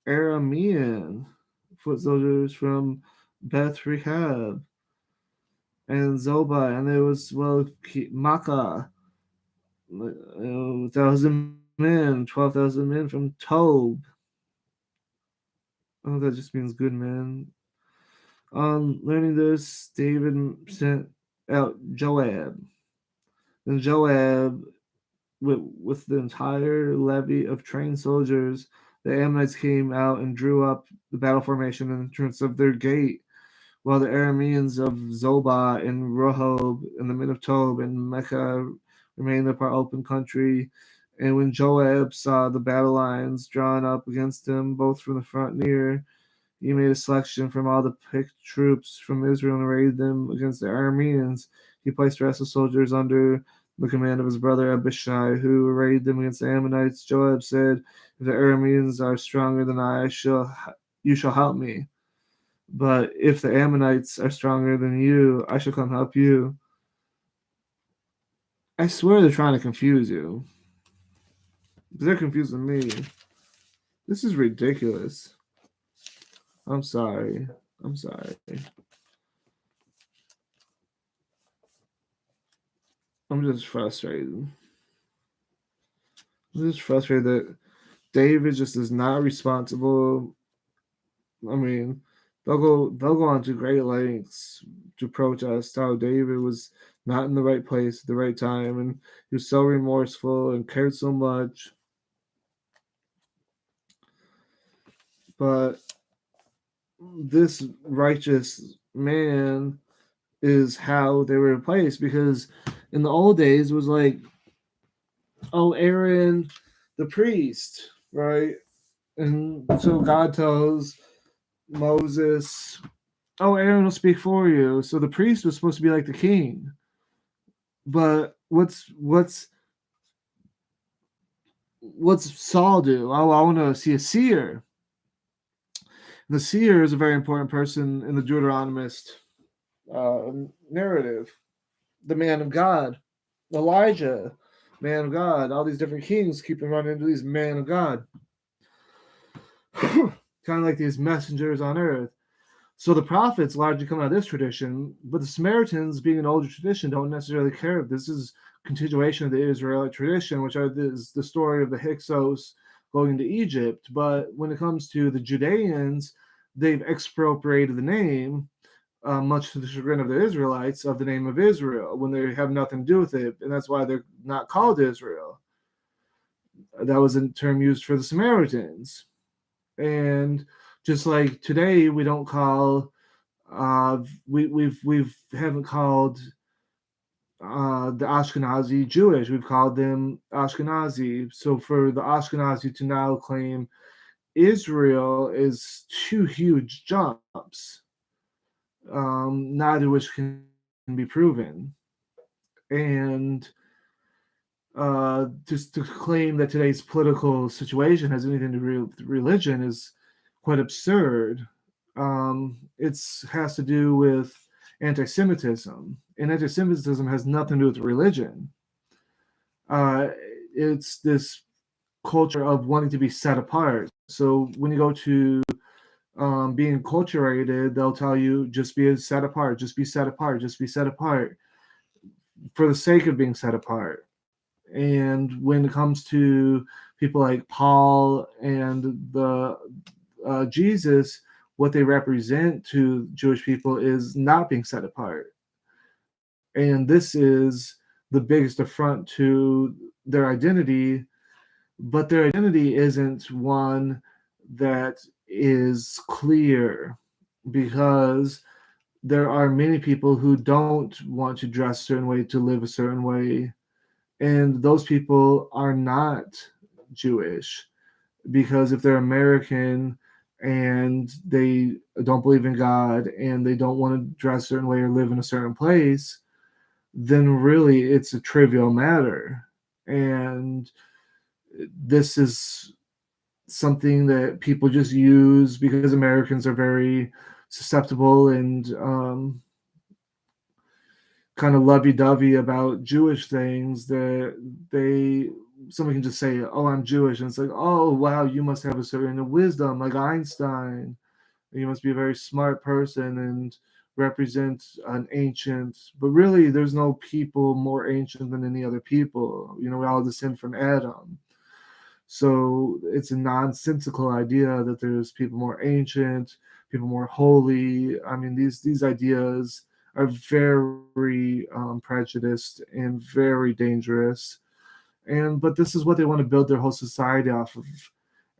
Aramean foot soldiers from Beth Rehab and Zobah, and there was Makkah, 1,000 men, 12,000 men from Tob. Oh, that just means good men. On learning this, David sent out Joab. And Joab, with the entire levy of trained soldiers, the Ammonites came out and drew up the battle formation in entrance of their gate, while the Arameans of Zobah and Rehob and the men of Tob and Mecca remained in the open country. And when Joab saw the battle lines drawn up against him, both from the front and near, he made a selection from all the picked troops from Israel and arrayed them against the Arameans. He placed the rest of the soldiers under the command of his brother Abishai, who arrayed them against the Ammonites. Joab said, "If the Arameans are stronger than you shall help me. But if the Ammonites are stronger than you, I shall come help you." I swear they're trying to confuse you. They're confusing me. This is ridiculous. I'm sorry. I'm sorry. I'm just frustrated. I'm just frustrated that David just is not responsible. I mean, they'll go on to great lengths to protest how David was not in the right place at the right time, and he was so remorseful and cared so much. But this righteous man is how they were replaced, because in the old days it was like, oh, Aaron the priest, right? And so God tells Moses, "Oh, Aaron will speak for you." So the priest was supposed to be like the king. But what's Saul do? Oh, I want to see a seer. The seer is a very important person in the Deuteronomist uh, narrative. The man of God, Elijah, man of God. All these different kings keep running into these man of God, kind of like these messengers on earth. So the prophets largely come out of this tradition, but the Samaritans, being an older tradition, don't necessarily care if this is continuation of the Israelite tradition, which is the story of the Hyksos going to Egypt. But when it comes to the Judeans, they've expropriated the name, much to the chagrin of the Israelites, of the name of Israel when they have nothing to do with it, and that's why they're not called Israel. That was a term used for the Samaritans. And just like today, we don't call we haven't called the Ashkenazi Jewish. We've called them Ashkenazi. So for the Ashkenazi to now claim Israel is two huge jumps. neither which can be proven. And just to claim that today's political situation has anything to do with religion is quite absurd. It has to do with anti-Semitism, and anti-Semitism has nothing to do with religion. Uh, it's this culture of wanting to be set apart. So when you go to being enculturated, they'll tell you just be set apart, just be set apart, just be set apart for the sake of being set apart. And when it comes to people like Paul and the Jesus, what they represent to Jewish people is not being set apart. And this is the biggest affront to their identity, but their identity isn't one that is clear because there are many people who don't want to dress a certain way, to live a certain way, and those people are not Jewish, because if they're American and they don't believe in God and they don't want to dress a certain way or live in a certain place, then really it's a trivial matter. And this is something that people just use because Americans are very susceptible and kind of lovey-dovey about Jewish things, that they somebody can just say, "Oh, I'm Jewish," and it's like, "Oh, wow, you must have a certain wisdom, like Einstein. You must be a very smart person and represent an ancient." But really, there's no people more ancient than any other people. We all descend from Adam. So it's a nonsensical idea that there's people more ancient, people more holy. I mean, these ideas are very prejudiced and very dangerous. And but this is what they want to build their whole society off of.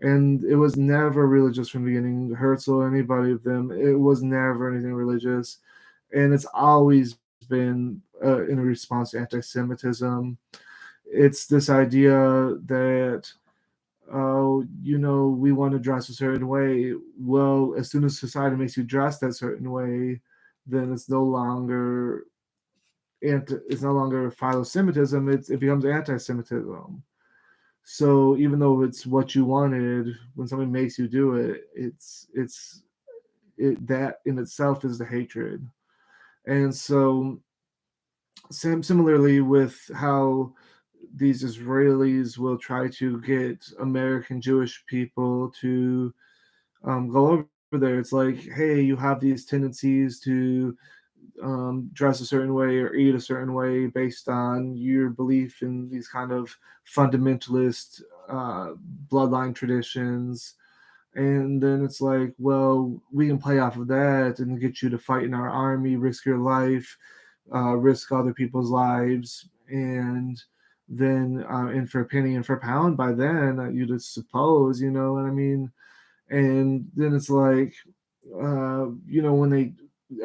And it was never religious from the beginning. Herzl or anybody of them, it was never anything religious, and it's always been in response to anti-Semitism. It's this idea that, oh, we want to dress a certain way. Well, as soon as society makes you dress that certain way, then it's no longer philo-Semitism. It becomes anti-Semitism. So even though it's what you wanted, when somebody makes you do it, that in itself is the hatred. And so similarly with how these Israelis will try to get American Jewish people to go over there. It's like, hey, you have these tendencies to dress a certain way or eat a certain way based on your belief in these kind of fundamentalist uh, bloodline traditions. And then it's like, well, we can play off of that and get you to fight in our army, risk your life, risk other people's lives, and then and for a penny and for a pound by then, you'd suppose, you know what I mean? And then it's like, when they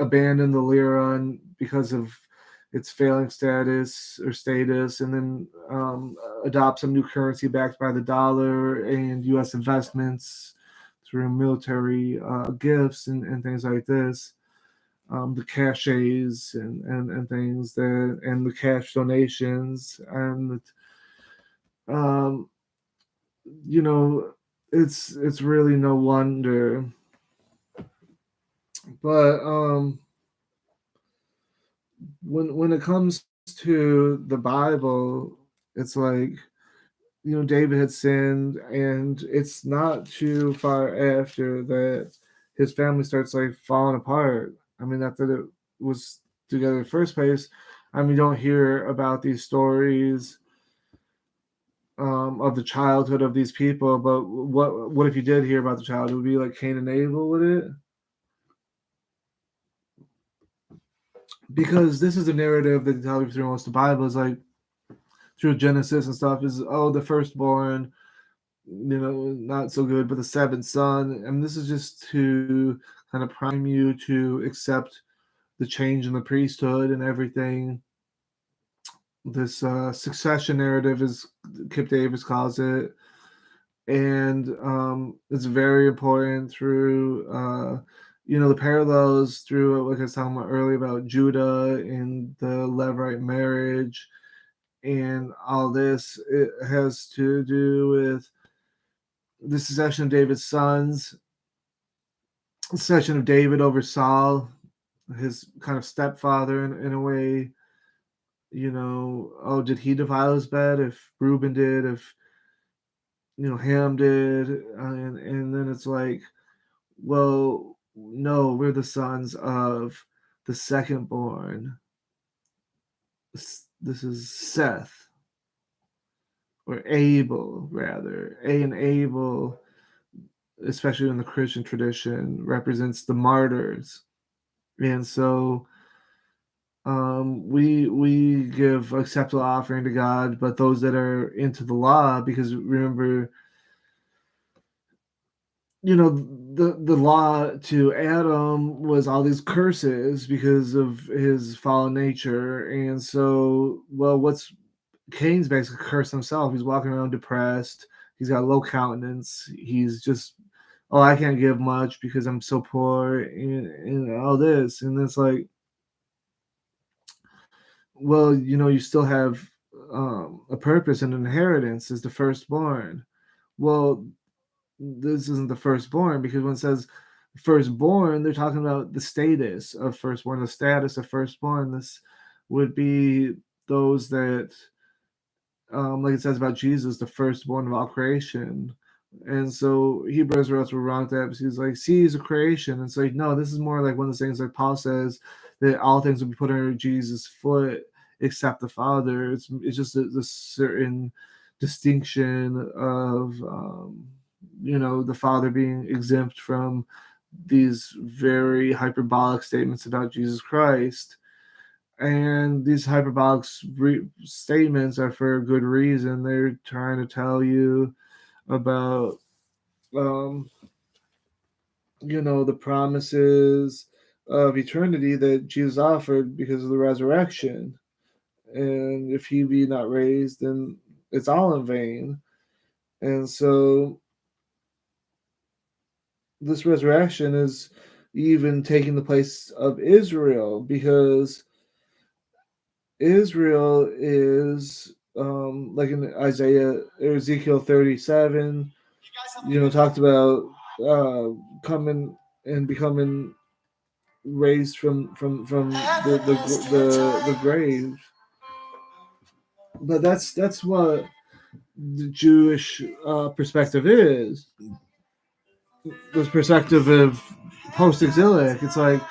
abandon the lira and because of its failing status, and then adopt some new currency backed by the dollar and U.S. investments through military gifts and things like this, the caches and things that, and the cash donations, and um, you know, it's really no wonder. But when it comes to the Bible, it's like, David had sinned, and it's not too far after that his family starts like falling apart. I mean, not that it was together in the first place. I mean, you don't hear about these stories of the childhood of these people, but what if you did hear about the child? It would be like Cain and Abel, would it? Because this is a narrative that they tell you through most of the Bible, is like through Genesis and stuff, is, oh, the firstborn, not so good, but the seventh son. And this is just to kind of prime you to accept the change in the priesthood and everything. This succession narrative, is Kip Davis calls it, and it's very important through the parallels through, like I was talking about earlier, about Judah and the Levirate marriage and all this, it has to do with the succession of David's sons, the succession of David over Saul, his kind of stepfather in a way. Oh, did he defile his bed? If Reuben did, if Ham did, and then it's like, well, no, we're the sons of the second born. This is Seth, or Abel, rather. A and Abel, especially in the Christian tradition, represents the martyrs. And so we give acceptable offering to God, but those that are into the law, because remember, the law to Adam was all these curses because of his fallen nature. And so, well, what's Cain's basically cursed himself. He's walking around depressed. He's got low countenance. He's just, oh, I can't give much because I'm so poor, and all this. And it's like, well, you still have a purpose and an inheritance as the firstborn. Well, this isn't the firstborn, because when it says firstborn, they're talking about the status of firstborn, the status of firstborn. This would be those that, like it says about Jesus, the firstborn of all creation. And so Hebrew Israelites were wrong with that, because he's like, see, he's a creation. And it's like, no, this is more like one of the things like Paul says, that all things will be put under Jesus' foot except the Father. It's just a certain distinction of the Father being exempt from these very hyperbolic statements about Jesus Christ. And these hyperbolic statements are for a good reason. They're trying to tell you about, the promises of eternity that Jesus offered because of the resurrection. And if he be not raised, then it's all in vain. And so this resurrection is even taking the place of Israel, because Israel is, like in Isaiah or Ezekiel 37, talked about coming and becoming raised from the grave. But that's what the Jewish perspective is. This perspective of post-exilic. It's like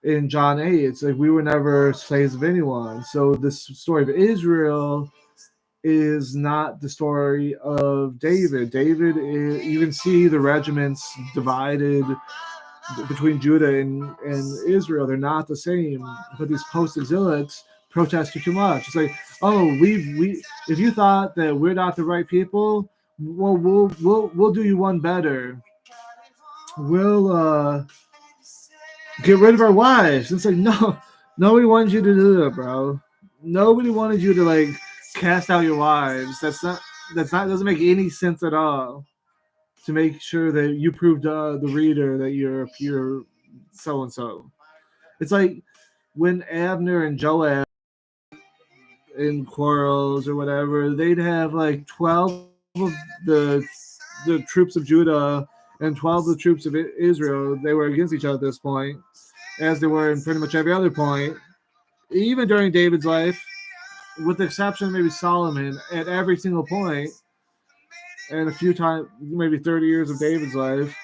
in John 8, it's like we were never slaves of anyone. So this story of Israel is not the story of David. You can see the regiments divided between Judah and Israel. They're not the same. But these post-exilics protest too much. It's like, oh, we if you thought that we're not the right people, well, we'll do you one better. We'll get rid of our wives. It's like, no, nobody wanted you to do that, bro. Nobody wanted you to like cast out your wives. That's not doesn't make any sense at all. To make sure that you prove to the reader that you're a pure so and so. It's like when Abner and Joab in quarrels or whatever, they'd have like 12 of the troops of Judah and 12 of the troops of Israel. They were against each other at this point, as they were in pretty much every other point, even during David's life, with the exception of maybe Solomon, at every single point, and a few times, maybe 30 years of David's life,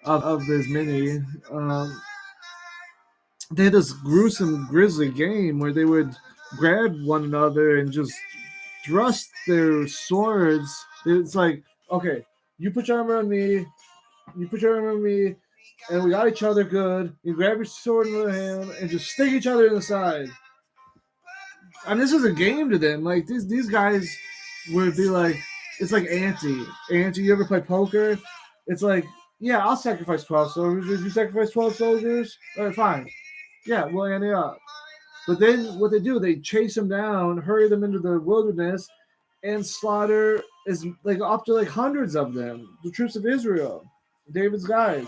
of this many, they had this gruesome, grisly game where they would grab one another and just thrust their swords. It's like, okay, you put your arm around me, you put your arm around me, and we got each other good. You grab your sword in the other hand and just stick each other in the side. I mean, this is a game to them. Like these guys would be like, it's like ante. You ever play poker? It's like, yeah, I'll sacrifice 12 soldiers. If you sacrifice 12 soldiers, all right, fine. Yeah, we'll ante up. But then what they do, they chase them down, hurry them into the wilderness, and slaughter is like up to like hundreds of them, the troops of Israel, David's guys.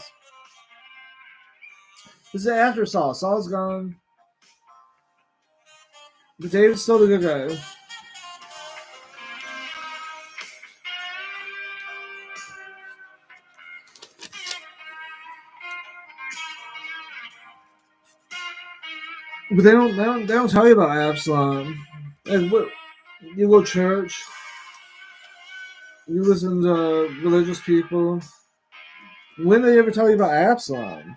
This is after Saul. Saul's gone. But David's still the good guy. But they don't tell you about Absalom. And what you go to church, you listen to religious people. When they ever tell you about Absalom?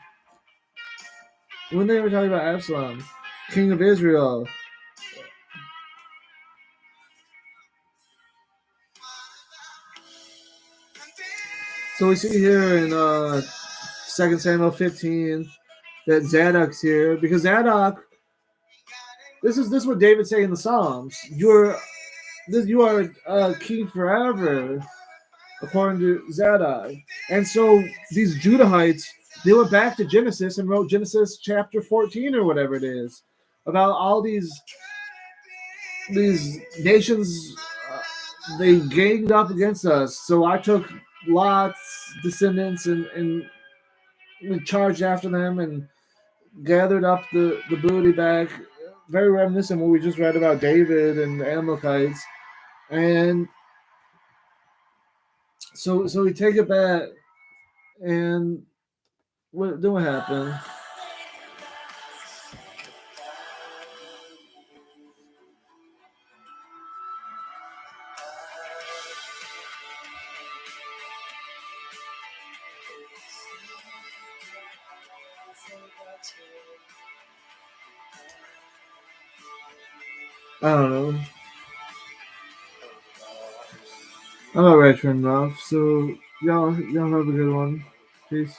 When they ever tell you about Absalom, King of Israel? So we see here in 2 Samuel 15 that Zadok's here because Zadok. This is what David say in the Psalms. You are king forever, according to Zadok. And so these Judahites, they went back to Genesis and wrote Genesis chapter 14 or whatever it is about all these nations. They ganged up against us. So I took Lot's descendants and we charged after them and gathered up the booty back. Very reminiscent of what we just read about David and the Amalekites. And so we take it back, and what happened? I don't know. I'm not ready to turn it off. So y'all have a good one. Peace.